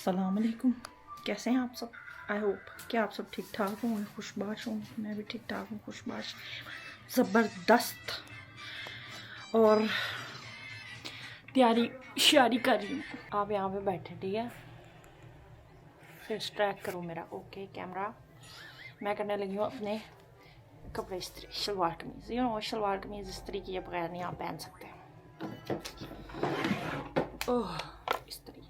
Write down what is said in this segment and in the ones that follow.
अस्सलाम वालेकुम, कैसे हैं आप सब। आई होप कि आप सब ठीक ठाक हों, खुशबाश हों। मैं भी ठीक ठाक हूँ, खुशबाश ज़बरदस्त। और तैयारी शारी कर रही हूँ। आप यहाँ पे बैठे, ठीक है। फेस ट्रैक करो मेरा, ओके कैमरा। मैं करने लगी हूँ अपने कपड़े इस्त्री, शलवार कमीज़। यू नो शलवार कमीज़ इस्त्री किए बगैर नहीं आप पहन सकते। ओह, इस्त्री,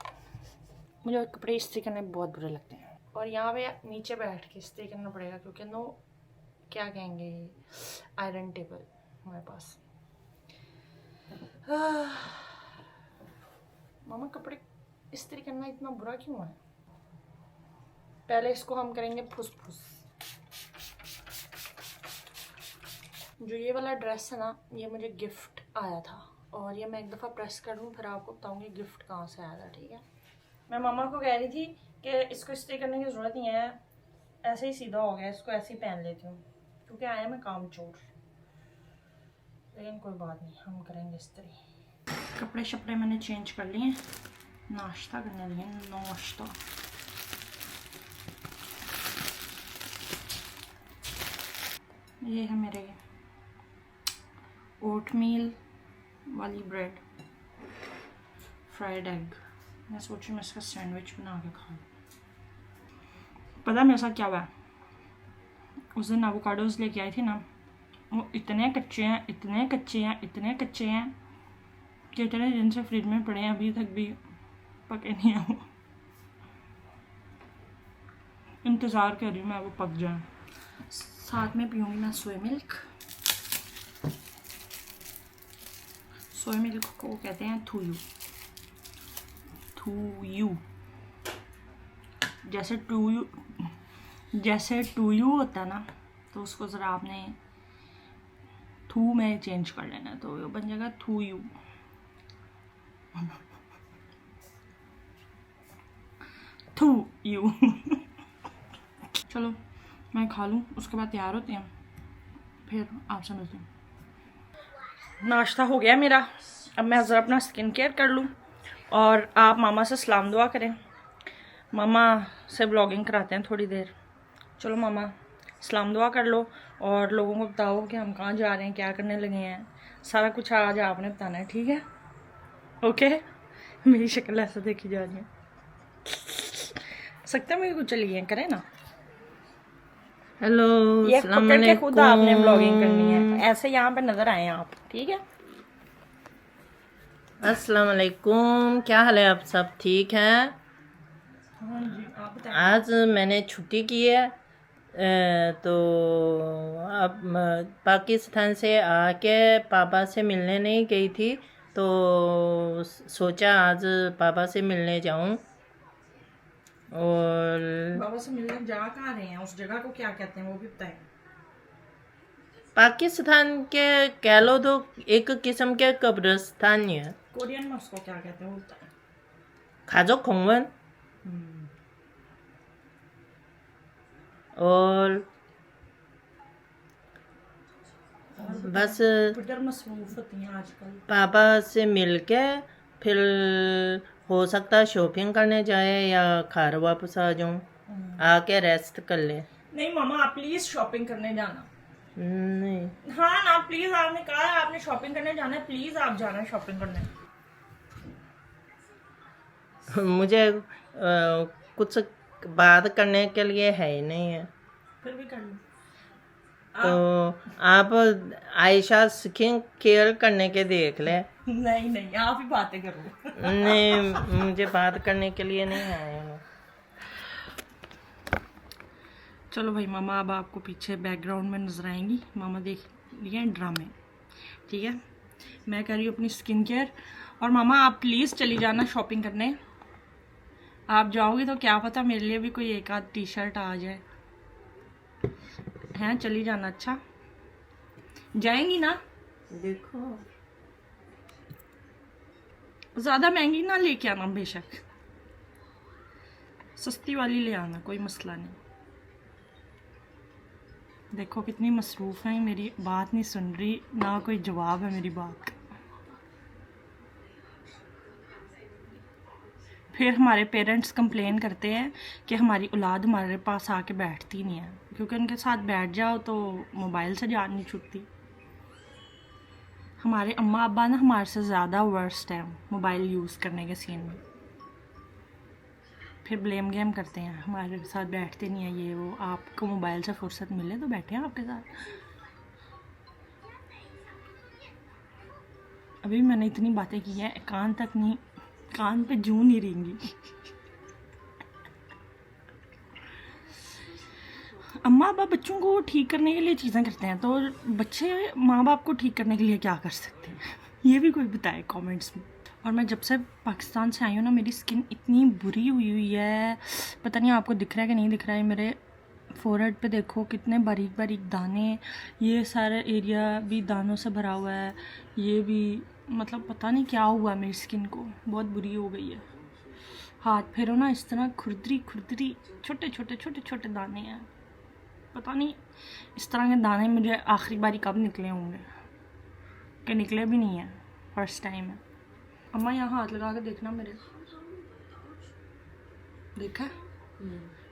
मुझे कपड़े इस्त्री करने बहुत बुरे लगते हैं। और यहाँ पे नीचे बैठ के इस्त्री करना पड़ेगा क्योंकि नो क्या कहेंगे, आयरन टेबल हमारे पास। मामा कपड़े इस्त्री करना इतना बुरा क्यों है। पहले इसको हम करेंगे फुस फुस। जो ये वाला ड्रेस है ना, ये मुझे गिफ्ट आया था और ये मैं एक दफ़ा प्रेस कर दूँ फिर आपको बताऊँगी गिफ्ट कहाँ से आया था, ठीक है। मैं मामा को कह रही थी कि इसको इस्त्री करने की ज़रूरत नहीं है, ऐसे ही सीधा हो गया, इसको ऐसे ही पहन लेती हूँ क्योंकि आया मैं काम चोर। लेकिन कोई बात नहीं, हम करेंगे इस्त्री। कपड़े शपड़े मैंने चेंज कर लिए, नाश्ता करने लिए। नाश्ता ये है मेरे ओटमील वाली ब्रेड, फ्राइड एग। मैं सोच रही हूँ मैं इसका सैंडविच बना के खाऊँ। पता है मेरे साथ क्या हुआ, उस दिन एवोकाडोज लेके आई थी ना, वो इतने कच्चे हैं, इतने कच्चे हैं, इतने कच्चे हैं कि इतने दिन से फ्रिज में पड़े हैं, अभी तक भी पके नहीं हैं वो। इंतज़ार कर रही हूँ मैं वो पक जाए। साथ में पीऊँगी मैं सोया मिल्क। सोया मिल्क को कहते हैं थूयू। थूयू जैसे टूयू होता है ना, तो उसको ज़रा आपने थू में चेंज कर लेना है, तो ये बन जाएगा थूयू। थूयू। चलो मैं खा लूँ, उसके बाद तैयार होते हैं, फिर आपसे मिलती हूँ। नाश्ता हो गया मेरा, अब मैं ज़रा अपना स्किन केयर कर लूँ और आप मामा से सलाम दुआ करें। मामा से ब्लॉगिंग कराते हैं थोड़ी देर। चलो मामा सलाम दुआ कर लो और लोगों को बताओ कि हम कहाँ जा रहे हैं, क्या करने लगे हैं। सारा कुछ आज आपने बताना है, ठीक है। ओके। मेरी शक्ल ऐसा देखी जा रही है, सकता है मेरी कुछ चली है, करें ना। हेलो, ये अस्सलाम पकड़ के खुद आपने ब्लॉगिंग करनी है, वालेकुम। ऐसे यहाँ पे नजर आए आप, ठीक है। अस्सलाम वालेकुम, क्या हाल है, आप सब ठीक हैं? हाँ जी, आप बताएं। आज मैंने छुट्टी की है, तो अब पाकिस्तान से आके पापा से मिलने नहीं गई थी, तो सोचा आज पापा से मिलने जाऊं। और बाबा से मिलने जा कहाँ रहे हैं, उस जगह को क्या कहते हैं वो भी बताएं। पाकिस्तान के कह लो तो एक किस्म के कब्रिस्तान ही है। कोरियन में उसको क्या कहते हैं वो बताएं। खाजो खोंगवन। और बस ट्विटर मसरूफ होती हैं आजकल। पापा से मिलके फिर हो सकता है शॉपिंग करने जाए या घर वापस आ जाऊं, आके रेस्ट कर ले। नहीं मामा, आप प्लीज शॉपिंग करने जाना। नहीं, हाँ ना प्लीज, आपने कहा है आपने शॉपिंग करने जाना है, प्लीज आप जाना है शॉपिंग करने। मुझे कुछ बात करने के लिए है ही नहीं है, फिर भी कर लो। तो आप आयशा स्किन केयर करने के देख ले। नहीं नहीं, आप ही बातें करो। नहीं, मुझे बात करने के लिए नहीं आए हैं। चलो भाई मामा, अब आपको पीछे बैकग्राउंड में नजर आएंगी, मामा देख लिए हैं ड्रामे, ठीक है। मैं कर रही हूँ अपनी स्किन केयर। और मामा आप प्लीज़ चली जाना शॉपिंग करने। आप जाओगी तो क्या पता मेरे लिए भी कोई एक आध टी शर्ट आ जाए, हैं। चली जाना, अच्छा जाएंगी ना। देखो, ज़्यादा महंगी ना लेके आना, बेशक सस्ती वाली ले आना, कोई मसला नहीं। देखो कितनी मसरूफ़ है, मेरी बात नहीं सुन रही, ना कोई जवाब है मेरी बात। फिर हमारे पेरेंट्स कंप्लेन करते हैं कि हमारी औलाद हमारे पास आके बैठती नहीं है, क्योंकि उनके साथ बैठ जाओ तो मोबाइल से जान नहीं छूटती। हमारे अम्मा अब्बा ना हमारे से ज़्यादा वर्स्ट है मोबाइल यूज़ करने के सीन में। फिर ब्लेम गेम करते हैं, हमारे साथ बैठते नहीं है ये वो। आपको मोबाइल से फुर्सत मिले तो बैठे हैं आपके साथ। अभी मैंने इतनी बातें की हैं, कान तक नहीं, कान पे जूं नहीं रेंगी। अम्मा अब्बा बच्चों को ठीक करने के लिए चीज़ें करते हैं, तो बच्चे माँ बाप को ठीक करने के लिए क्या कर सकते हैं, ये भी कोई बताए कमेंट्स में। और मैं जब से पाकिस्तान से आई हूँ ना, मेरी स्किन इतनी बुरी हुई है, पता नहीं आपको दिख रहा है कि नहीं दिख रहा है। मेरे फोरहेड पे देखो कितने बारीक बारीक दाने, ये सारा एरिया भी दानों से भरा हुआ है। ये भी मतलब पता नहीं क्या हुआ है मेरी स्किन को, बहुत बुरी हो गई है। हाथ फेरो ना इस तरह खुरदरी खुरदरी छोटे छोटे छोटे छोटे दाने हैं। पता नहीं इस तरह के दाने मुझे आखिरी बारी कब निकले होंगे, कि निकले भी नहीं है, फर्स्ट टाइम है। अम्मा यहाँ हाथ लगा के देखना मेरे, देखा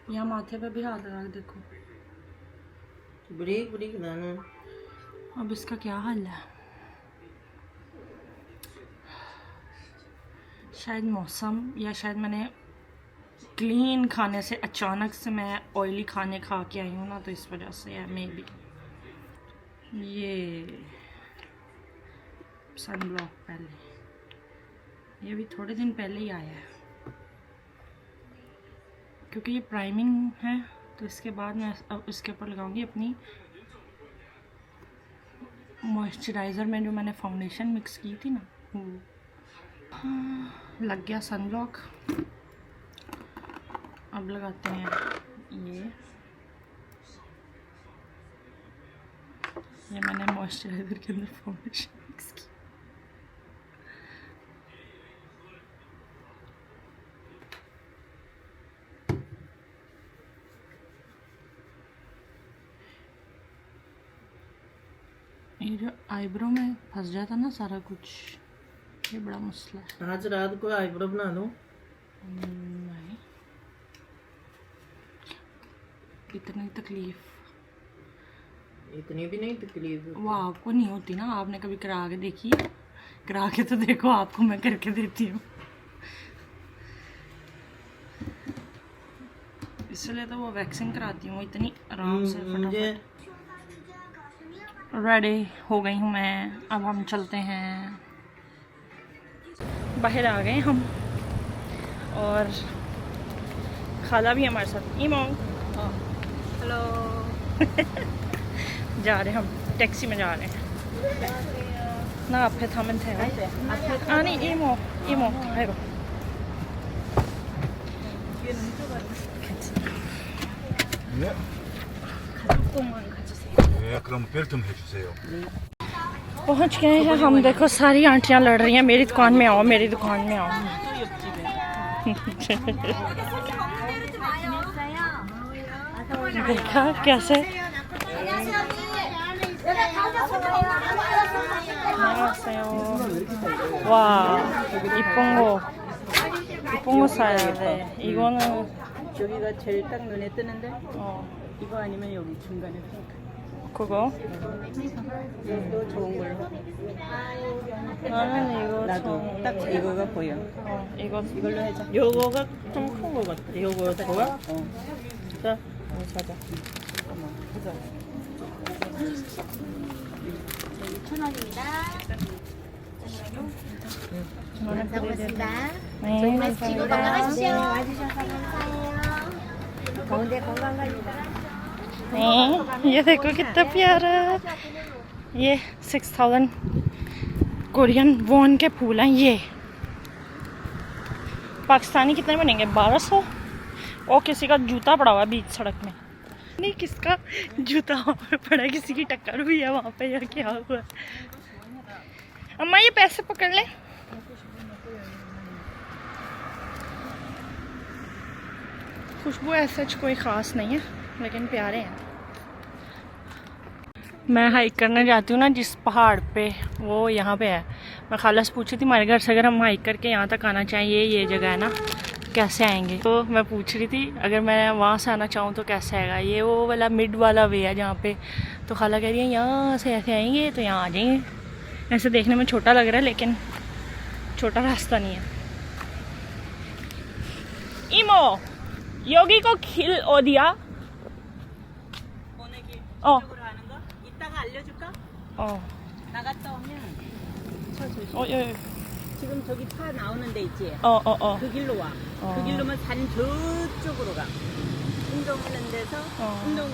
यहाँ माथे पे भी हाथ लगा के देखो, बरीक बरीक दाना। अब इसका क्या हाल है? शायद मौसम, या शायद मैंने क्लीन खाने से अचानक से मैं ऑयली खाने खा के आई हूँ ना, तो इस वजह से है मे बी। ये सन ब्लॉक पहले, ये भी थोड़े दिन पहले ही आया है, क्योंकि ये प्राइमिंग है। तो इसके बाद मैं अब इसके ऊपर लगाऊंगी अपनी मॉइस्चराइज़र में जो मैंने फाउंडेशन मिक्स की थी ना, वो। लग गया सनब्लॉक। अब लगाते हैं ये मैंने मॉइस्चराइज़र के अंदर फाउंडेशन मिक्स की। ये जो आईब्रो में फंस जाता ना सारा कुछ, ये बड़ा मसला है। आज रात को आईब्रो बना दो। नहीं, इतनी तकलीफ इतनी भी नहीं तकलीफ वो आपको नहीं होती ना, आपने कभी करा के देखी है? करा के तो देखो, आपको मैं करके देती हूँ। इसलिए तो वो वैक्सिंग कराती हूँ इतनी आराम से फटाफट। रेडी हो गई हूँ मैं, अब हम चलते हैं। बाहर आ गए हम, और खाला भी हमारे साथ। इमो हेलो। जा रहे हम, टैक्सी में जा रहे हैं ना। आप थामन थे नहीं इमो इमो है 그럼 벨 좀 해주세요. पहुंच गए हैं हम। देखो सारी आंटियां लड़ रही हैं, मेरी दुकान में आओ, मेरी दुकान में आओ। देखा कैसे 와 이쁜 거 사야 돼. 이거는 저기가 제일 딱 눈에 뜨는데 어 이거 아니면 여기 중간에 그거 또 좋은 걸로. 나는 이거 나도 딱 이거가 보여. 이걸로 해자. 요거가 좀 큰 거 같아. 요거 좋아? 자 사자. 감사합니다. 네, 마시고 건강하시오. 와주셔서 감사해요. 가운데 건강관리다. ये देखो कितना प्यारा। ये 6000 कोरियन वॉन के फूल हैं। ये पाकिस्तानी कितने बनेंगे? 1200। और किसी का जूता पड़ा हुआ है बीच सड़क में, नहीं किसका जूता वहाँ पे पड़ा है, किसी की टक्कर हुई है वहाँ पे या क्या हुआ है। अम्मा ये पैसे पकड़ ले। खुशबू ऐसा कोई ख़ास नहीं है, लेकिन प्यारे हैं। मैं हाइक करने जाती हूँ ना जिस पहाड़ पे, वो यहाँ पे है। मैं खाला से पूछी थी हमारे घर से अगर हम हाइक करके यहाँ तक आना चाहिए, ये जगह है ना, कैसे आएंगे। तो मैं पूछ रही थी अगर मैं वहाँ से आना चाहूँ तो कैसे आएगा। ये वो वाला मिड वाला वे है जहाँ पे, तो खाला कह रही है यहाँ से ऐसे आएंगे तो यहाँ आ जाएंगे। ऐसे देखने में छोटा लग रहा है लेकिन छोटा रास्ता नहीं है। इमो योगी को खिल ओ दिया 어. 이따가 알려줄까? 어. 나갔다 오면 차 조심. 예. 지금 저기 차 나오는 데 있지? 어. 그 길로 와. 그 길로면 산 저쪽으로 가. 운동하는 데서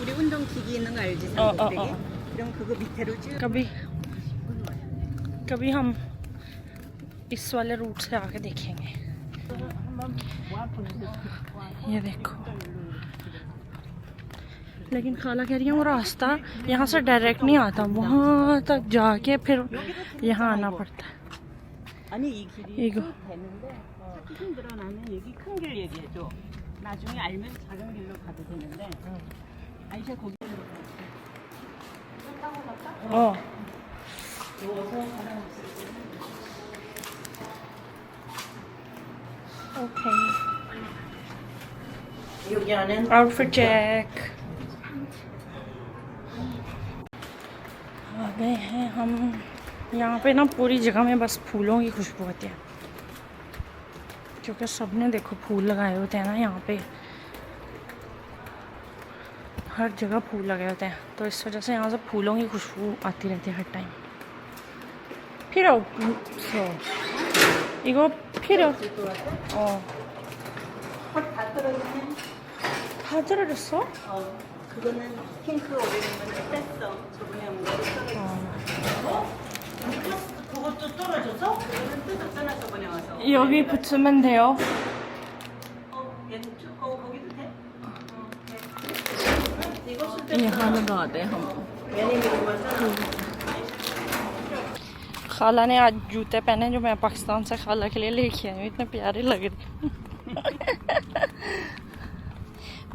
우리 운동기기 있는 거 알지? 산꼭대기? 그럼 그거 밑으로 쭉. कभी हम इस वाले रूट से आके देखेंगे। ये देखो, लेकिन खाला कह रही है वो रास्ता यहाँ से डायरेक्ट नहीं आता, वहाँ तक जाके फिर यहाँ आना पड़ता है। 아니 이 길이 이거. 되는데 찾기 힘들어. 나는 여기 큰 길 얘기해줘. 나중에 알면 작은 길로 가도 되는데. 아이샤 거기. 어. 오케이. 여기 안에 आउटफिट चेक। आ गए हैं हम। यहाँ पे ना पूरी जगह में बस फूलों की खुशबू होती है, क्योंकि सबने देखो फूल लगाए होते हैं ना यहाँ पे, हर जगह फूल लगाए होते हैं, तो इस वजह से यहाँ से फूलों की खुशबू आती रहती है हर टाइम। फिर 이거 필요. 다 떨어졌어? 그거는 핑크 오리지널 뺐어. 저번에 온 거 떨어졌어. 그것도 떨어졌어? 그거는 뜯었잖아 저번에 와서. 여기 붙이면 돼요. 왼쪽 거기도 돼? यहाँ लगा दे हम। खाला ने आज जूते पहने जो मैं पाकिस्तान से खाला के लिए लेके आई हूँ, इतने प्यारे लग रहे।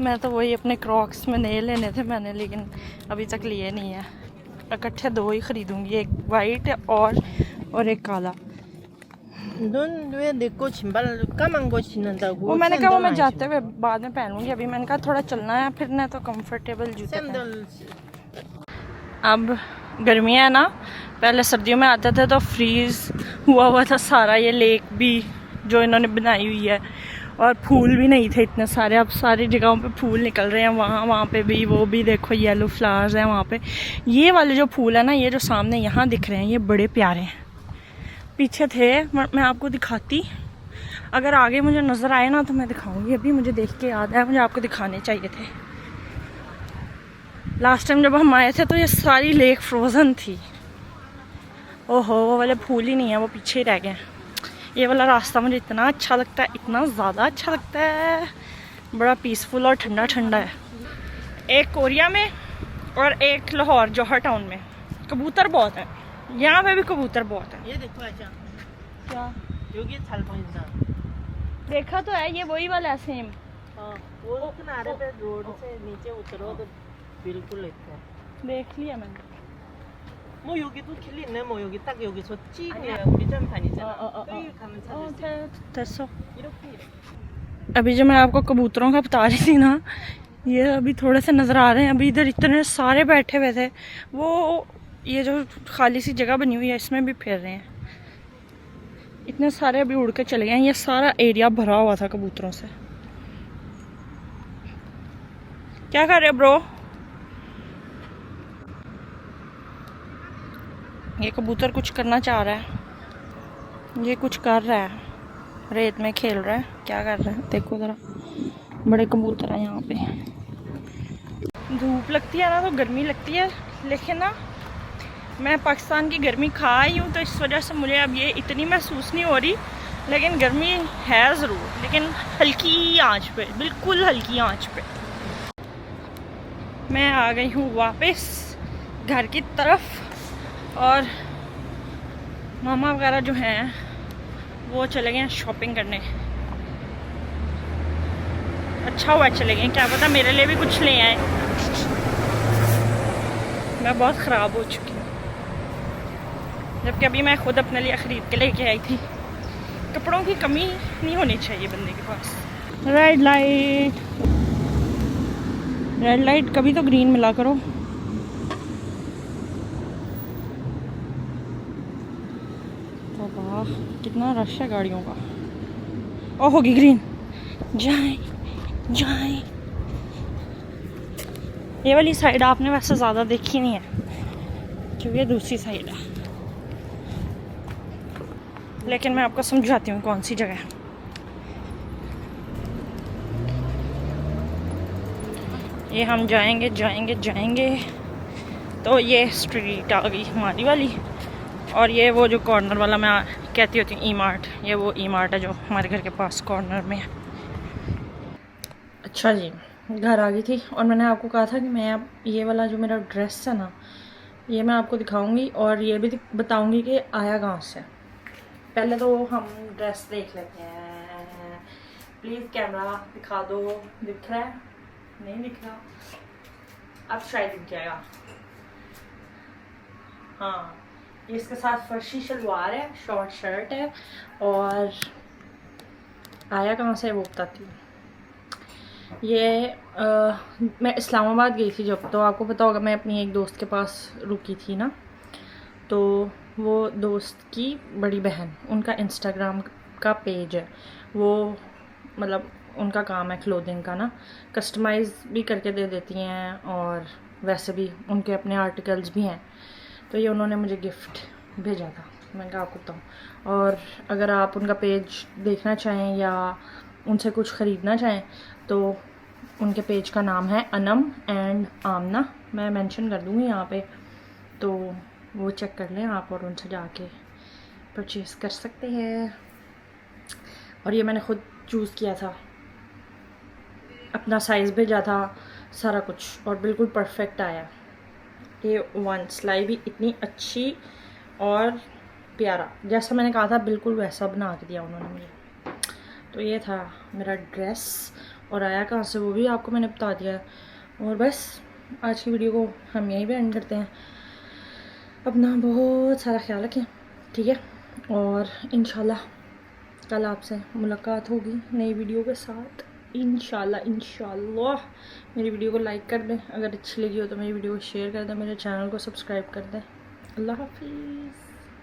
मैं तो वही अपने क्रॉक्स में नए लेने थे मैंने, लेकिन अभी तक लिए नहीं है। इकट्ठे दो ही खरीदूंगी, एक वाइट और एक काला। 넌왜 내 거 신발 까만 거 신는다고? वो मैंने कहा वो मैं जाते हुए बाद में पहनूंगी, अभी मैंने कहा थोड़ा चलना है फिरना है तो कंफर्टेबल जूते पहन। अब गर्मियाँ है ना, पहले सर्दियों में आते थे तो फ्रीज हुआ था सारा ये लेक भी जो इन्होंने बनाई हुई है, और फूल भी नहीं थे इतने सारे। अब सारी जगहों पे फूल निकल रहे हैं, वहाँ पे भी, वो भी देखो येलो फ्लावर्स हैं वहाँ पे। ये वाले जो फूल है ना, ये जो सामने यहाँ दिख रहे हैं, ये बड़े प्यारे हैं। पीछे थे, मैं आपको दिखाती, अगर आगे मुझे नज़र आए ना तो मैं दिखाऊंगी। अभी मुझे देख के याद है, मुझे आपको दिखाने चाहिए थे। लास्ट टाइम जब हम आए थे तो ये सारी लेक फ्रोज़न थी। ओहो, वो वाले फूल ही नहीं है, वो पीछे ही रह गए। ये वाला रास्ता मुझे इतना अच्छा लगता है, इतना ज़्यादा अच्छा लगता है, बड़ा पीसफुल और ठंडा ठंडा है। एक कोरिया में और एक लाहौर जौहर टाउन में कबूतर बहुत है, यहाँ पे भी कबूतर बहुत है। ये देखो आजा। क्या 여기 잘 보인다. देखा तो है, ये वही वाला है सेम। वो किनारे पे रोड से नीचे उतरो तो बिल्कुल 있어. देख लिया मैंने। 뭐 여기도 길 있네. 뭐 여기 딱 여기서 찍네. 우리 전판이잖아. 여기 가면 찾을 수 있어. 됐어। 이렇게. अभी जो मैं आपको कबूतरों का बता रही थी ना, ये अभी थोड़े से नज़र आ रहे हैं। अभी इधर इतने सारे बैठे हुए थे, वो ये जो खाली सी जगह बनी हुई है इसमें भी फिर रहे हैं। इतने सारे अभी उड़ के चले गए हैं, ये सारा एरिया भरा हुआ था कबूतरों से। क्या कर रहे हो ब्रो? ये कबूतर कुछ करना चाह रहा है, ये कुछ कर रहा है, रेत में खेल रहा है। क्या कर रहा है देखो ज़रा, बड़े कबूतर हैं यहाँ पे। धूप लगती है ना तो गर्मी लगती है, लेकिन ना मैं पाकिस्तान की गर्मी खा आई हूँ तो इस वजह से मुझे अब ये इतनी महसूस नहीं हो रही, लेकिन गर्मी है ज़रूर, लेकिन हल्की आंच पे, बिल्कुल हल्की आंच पे। मैं आ गई हूँ वापस घर की तरफ, और मामा वगैरह जो हैं वो चले गए शॉपिंग करने। अच्छा हुआ चले गए, क्या पता मेरे लिए भी कुछ ले आए। मैं बहुत ख़राब हो चुकी हूँ, जबकि अभी मैं खुद अपने लिए ख़रीद के लेके आई थी। कपड़ों की कमी नहीं होनी चाहिए बंदे के पास। रेड लाइट, रेड लाइट, कभी तो ग्रीन मिला करो। तो वाह कितना रश है गाड़ियों का। ओ होगी ग्रीन, जाए जाए। ये वाली साइड आपने वैसे ज़्यादा देखी नहीं है क्योंकि ये दूसरी साइड है, लेकिन मैं आपको समझाती हूँ कौन सी जगह है। ये हम जाएंगे जाएंगे जाएंगे तो ये स्ट्रीट आ गई हमारी वाली, और ये वो जो कॉर्नर वाला मैं कहती होती हूँ ई मार्ट, ये वो ई मार्ट है जो हमारे घर के पास कॉर्नर में है। अच्छा जी, घर आ गई थी और मैंने आपको कहा था कि मैं अब ये वाला जो मेरा ड्रेस है ना, ये मैं आपको दिखाऊंगी और ये भी बताऊंगी कि आया कहाँ से। पहले तो हम ड्रेस देख लेते हैं। प्लीज़ कैमरा दिखा दो, दिख रहा है? नहीं दिख रहा, अब शायद दिख जाएगा। हाँ, इसके साथ फर्शी शलवार है, शॉर्ट शर्ट है, और आया कहाँ से वो बताती हूँ। ये मैं इस्लामाबाद गई थी जब, तो आपको पता होगा मैं अपनी एक दोस्त के पास रुकी थी ना, तो वो दोस्त की बड़ी बहन, उनका इंस्टाग्राम का पेज है, वो मतलब उनका काम है क्लोथिंग का ना, कस्टमाइज़ भी करके दे देती हैं और वैसे भी उनके अपने आर्टिकल्स भी हैं। तो ये उन्होंने मुझे गिफ्ट भेजा था, मैंने कहा आपको बताऊँ। और अगर आप उनका पेज देखना चाहें या उनसे कुछ ख़रीदना चाहें तो उनके पेज का नाम है अनम एंड आमना, मैं मेंशन कर दूँगी यहाँ पे, तो वो चेक कर लें आप और उनसे जाके परचेज़ कर सकते हैं। और ये मैंने ख़ुद चूज़ किया था, अपना साइज़ भेजा था, सारा कुछ, और बिल्कुल परफेक्ट आया। ये वन सिलाई भी इतनी अच्छी और प्यारा, जैसा मैंने कहा था बिल्कुल वैसा बना के दिया उन्होंने मुझे। तो ये था मेरा ड्रेस, और आया कहाँ से वो भी आपको मैंने बता दिया है। और बस आज की वीडियो को हम यहीं पे एंड करते हैं। अपना बहुत सारा ख्याल रखें, ठीक है, और इंशाल्लाह कल आपसे मुलाकात होगी नई वीडियो के साथ, इंशाल्लाह। मेरी वीडियो को लाइक कर दें, अगर अच्छी लगी हो तो मेरी वीडियो को शेयर कर दें, मेरे चैनल को सब्सक्राइब कर दें। अल्लाह हाफिज़।